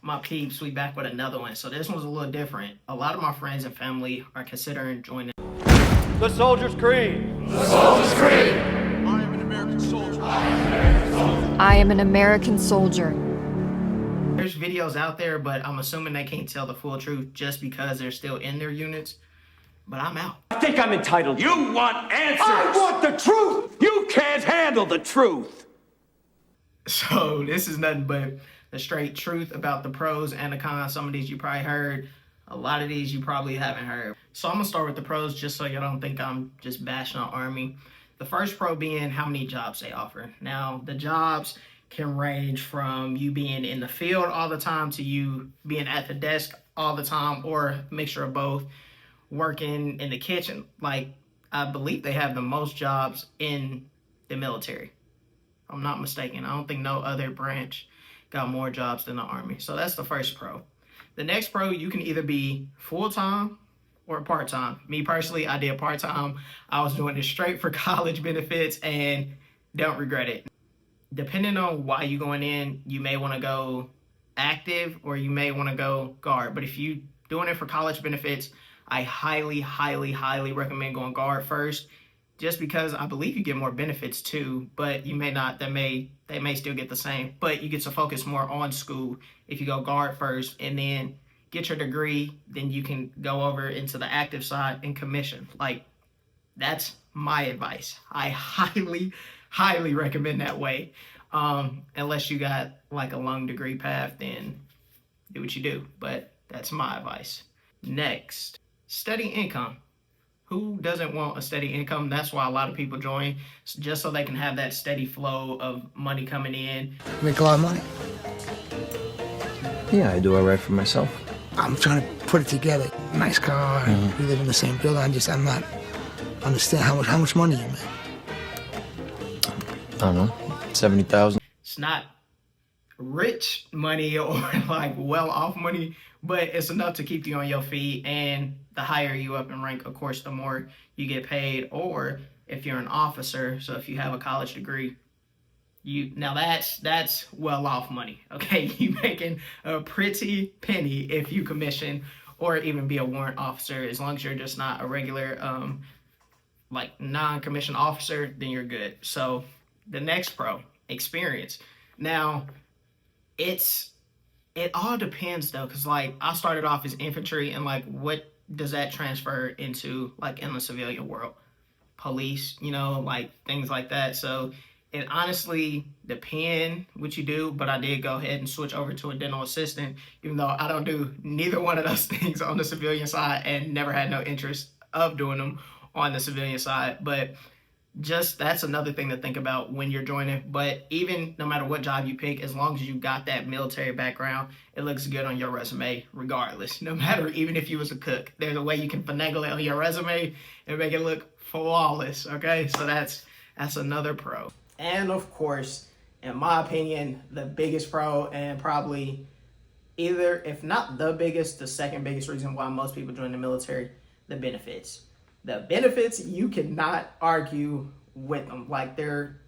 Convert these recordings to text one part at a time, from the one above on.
My peeps, we back with another one. So this one's a little different. A lot of my friends and family are considering joining the Soldier's Creed. The Soldier's Creed. I am an American soldier. I am an American soldier. There's videos out there, but I'm assuming they can't tell the full truth just because they're still in their units. But I'm out. I think I'm entitled. You want answers. I want the truth. You can't handle the truth. So this is nothing but the straight truth about the pros and the cons. Some of these you probably heard. A lot of these you probably haven't heard. So I'm gonna start with the pros just so y'all don't think I'm just bashing on Army. The first pro being how many jobs they offer. Now, the jobs can range from you being in the field all the time to you being at the desk all the time, or a mixture of both. Working in the kitchen. Like, I believe they have the most jobs in the military. If I'm not mistaken. I don't think no other branch got more jobs than the Army. So that's the first pro. The next pro, you can either be full-time or part-time. Me personally, I did part-time. I was doing this straight for college benefits and don't regret it. Depending on why you're going in, you may want to go active or you may want to go guard. But if you're doing it for college benefits, I highly, highly, highly recommend going guard first, just because I believe you get more benefits too, but you may not. They may still get the same, but you get to focus more on school if you go guard first and then get your degree. Then you can go over into the active side and commission. Like, that's my advice. I highly, highly recommend that way. Unless you got like a long degree path, then do what you do. But that's my advice. Next, steady income. Who doesn't want a steady income? That's why a lot of people join, just so they can have that steady flow of money coming in. Make a lot of money. Yeah, I do all right for myself. I'm trying to put it together. Nice car. We live in the same building. I'm not understand how much money you make. I don't know, 70,000. It's not rich money or like well-off money, but it's enough to keep you on your feet. And the higher you up in rank, of course, the more you get paid. Or if you're an officer, so if you have a college degree, that's well-off money. Okay, you making a pretty penny if you commission or even be a warrant officer. As long as you're just not a regular like non-commissioned officer, then you're good. So the next pro, experience. Now, it all depends though, because like I started off as infantry, and like what does that transfer into like in the civilian world? Police, like things like that. So it honestly depends what you do, but I did go ahead and switch over to a dental assistant, even though I don't do neither one of those things on the civilian side and never had no interest of doing them on the civilian side. But just that's another thing to think about when you're joining. But even no matter what job you pick, as long as you got that military background, it looks good on your resume regardless. No matter, even if you was a cook, there's a way you can finagle it on your resume and make it look flawless. Okay, so that's another pro. And of course, in my opinion, the biggest pro, and probably either, if not the biggest, the second biggest reason why most people join the military, the benefits. The benefits, you cannot argue with them. Like, they're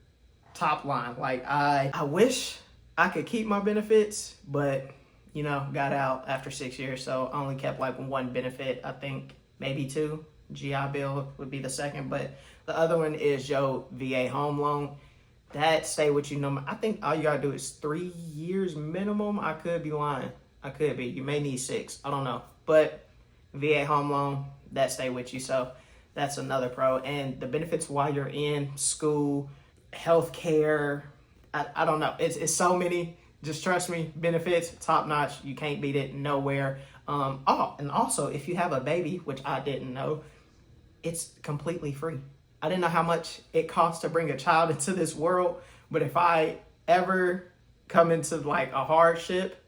top line. Like, I wish I could keep my benefits, but, got out after 6 years. So I only kept like one benefit, I think maybe two. GI Bill would be the second. But the other one is your VA home loan. That stay with you. I think all you got to do is 3 years minimum. I could be lying. I could be. You may need 6. I don't know. But VA home loan, that stay with you. So that's another pro. And the benefits while you're in school, healthcare, I don't know. It's so many. Just trust me. Benefits, top notch. You can't beat it nowhere. And also, if you have a baby, which I didn't know, it's completely free. I didn't know how much it costs to bring a child into this world. But if I ever come into like a hardship,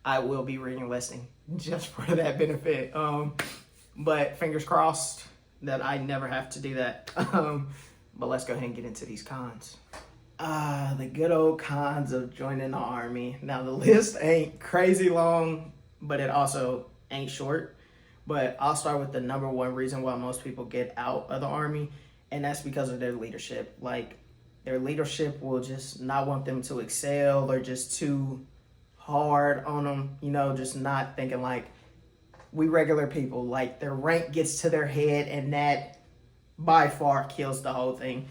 I will be re-enlisting just for that benefit. But fingers crossed that I never have to do that. But let's go ahead and get into these cons. The good old cons of joining the Army. Now, the list ain't crazy long, but it also ain't short. But I'll start with the number one reason why most people get out of the Army, and that's because of their leadership. Like, their leadership will just not want them to excel. They're just too hard on them, you know, just not thinking like we regular people, like their rank gets to their head and that by far kills the whole thing.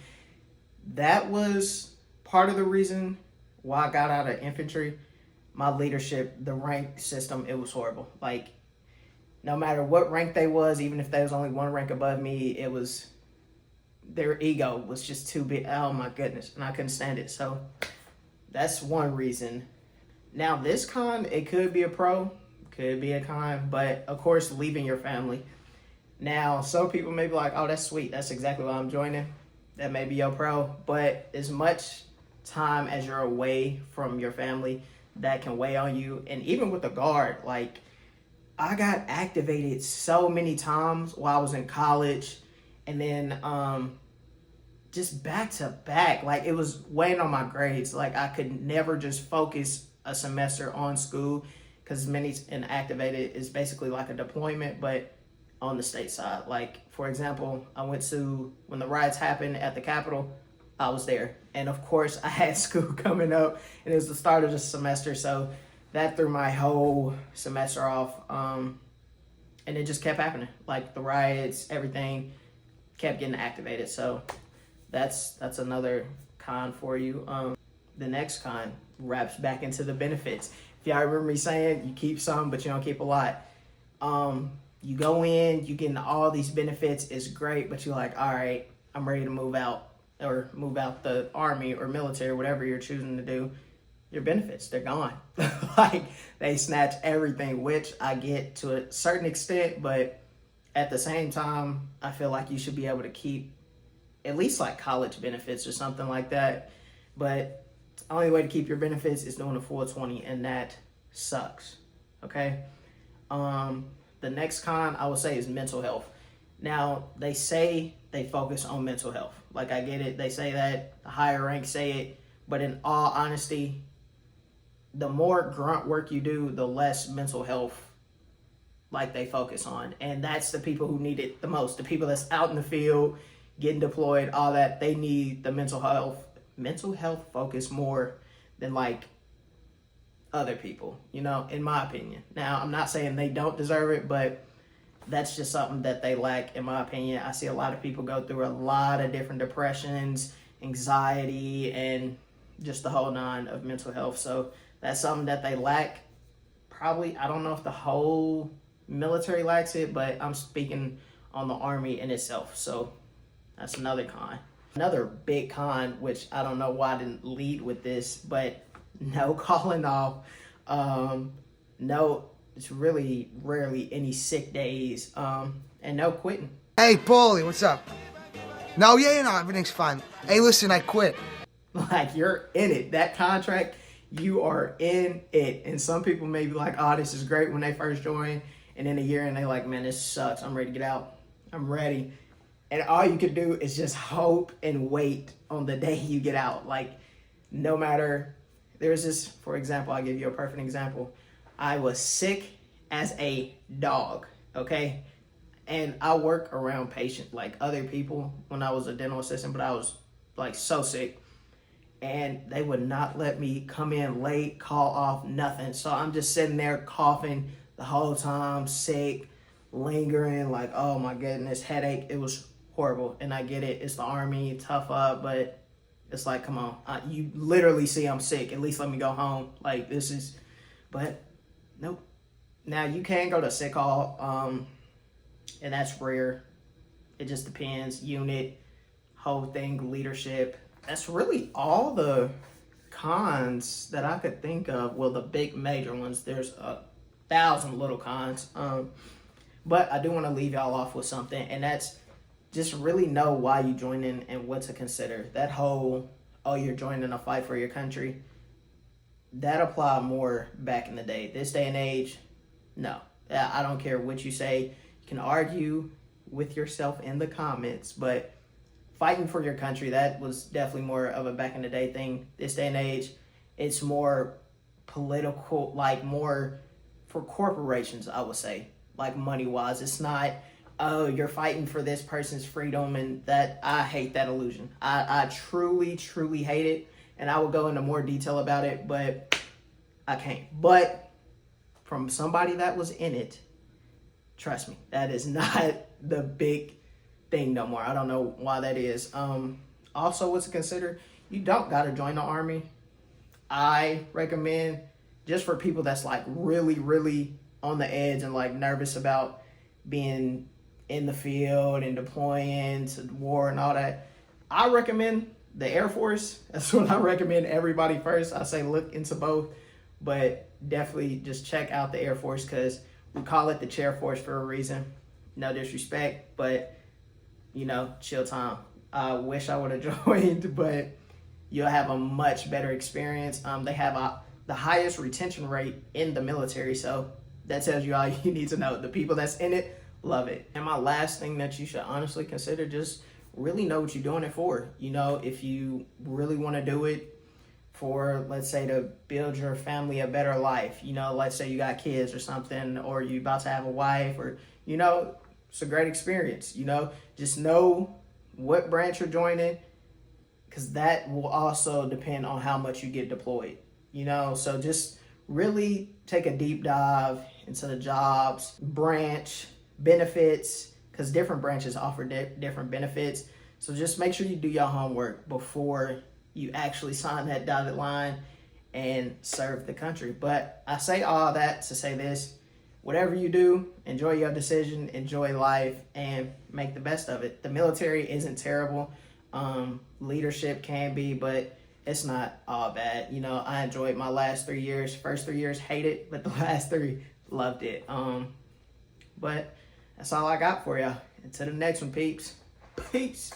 That was part of the reason why I got out of infantry. My leadership, the rank system, it was horrible. Like, no matter what rank they was, even if they was only one rank above me, it was, their ego was just too big. Oh my goodness, and I couldn't stand it. So that's one reason. Now this con, it could be a pro, could be a con, but of course leaving your family. Now some people may be like, oh, that's sweet, that's exactly why I'm joining. That may be your pro, but as much time as you're away from your family, that can weigh on you. And even with the guard, like, I got activated so many times while I was in college, and then just back to back, like it was weighing on my grades. Like I could never just focus a semester on school, because many and activated is basically like a deployment, but on the state side. Like for example, I went to, when the riots happened at the Capitol, I was there, and of course I had school coming up, and it was the start of the semester, so that threw my whole semester off. And it just kept happening. Like the riots, everything kept getting activated. So that's another con for you. The next con wraps back into the benefits. If y'all remember me saying, you keep some, but you don't keep a lot. You go in, you getting all these benefits, it's great, but you're like, all right, I'm ready to move out, or move out the army or military, whatever you're choosing to do. Your benefits, they're gone. Like they snatch everything, which I get to a certain extent, but at the same time, I feel like you should be able to keep at least like college benefits or something like that. But the only way to keep your benefits is doing a full 20, and that sucks. Okay. The next con I would say is mental health. Now they say they focus on mental health. Like I get it. They say that, the higher ranks say it, but in all honesty, the more grunt work you do, the less mental health like they focus on. And that's the people who need it the most. The people that's out in the field, getting deployed, all that, they need the mental health focus more than like other people, you know, in my opinion. Now, I'm not saying they don't deserve it, but that's just something that they lack, in my opinion. I see a lot of people go through a lot of different depressions, anxiety, and just the whole nine of mental health. So that's something that they lack. Probably, I don't know if the whole military lacks it, but I'm speaking on the Army in itself. So that's another con. Another big con, which I don't know why I didn't lead with this, but no calling off. No, it's really rarely any sick days, and no quitting. Hey, Paulie, what's up? No, no, everything's fine. Hey, listen, I quit. Like, you're in it. That contract, you are in it. And some people may be like, oh, this is great when they first join. And in a year, and they're like, man, this sucks. I'm ready to get out. I'm ready. And all you can do is just hope and wait on the day you get out. Like, no matter, there's this, for example, I'll give you a perfect example. I was sick as a dog, okay? And I work around patients, like other people, when I was a dental assistant, but I was like so sick. And they would not let me come in late, call off, nothing. So I'm just sitting there coughing the whole time, sick, lingering, like, oh my goodness, headache. It was horrible. And I get it. It's the Army, tough up, but it's like, come on. You literally see I'm sick. At least let me go home. Like, this is, but nope. Now, you can go to sick hall, and that's rare. It just depends. Unit, whole thing, leadership. That's really all the cons that I could think of. Well, the big major ones. There's 1,000 little cons. But I do want to leave y'all off with something, and that's just really know why you join in and what to consider. That whole, oh, you're joining a fight for your country, that applied more back in the day. This day and age, no. I don't care what you say. You can argue with yourself in the comments, but fighting for your country, that was definitely more of a back in the day thing. This day and age, it's more political, like more for corporations, I would say, like money-wise. It's not, oh, you're fighting for this person's freedom, and that, I hate that illusion. I truly, truly hate it, and I will go into more detail about it, but I can't. But from somebody that was in it, trust me, that is not the big thing no more. I don't know why that is. Also, what's to consider, you don't got to join the Army. I recommend, just for people that's like really, really on the edge and like nervous about being in the field and deploying to war and all that, I recommend the Air Force. That's what I recommend everybody first. I say look into both, but definitely just check out the Air Force, because we call it the Chair Force for a reason. No disrespect, but chill time. I wish I would have joined, but you'll have a much better experience. They have the highest retention rate in the military, so that tells you all you need to know. The people that's in it love it. And my last thing that you should honestly consider, just really know what you're doing it for. If you really want to do it for, let's say, to build your family a better life, let's say you got kids or something, or you about to have a wife, or, it's a great experience. Just know what branch you're joining, because that will also depend on how much you get deployed. So just really take a deep dive into the jobs, branch, benefits, because different branches offer different benefits. So just make sure you do your homework before you actually sign that dotted line and serve the country. But I say all that to say this: whatever you do, enjoy your decision, enjoy life, and make the best of it. The military isn't terrible. Leadership can be, but it's not all bad. I enjoyed my last 3 years. First 3 years, hated, but the last 3, loved it. But that's all I got for y'all. Until the next one, peeps. Peace.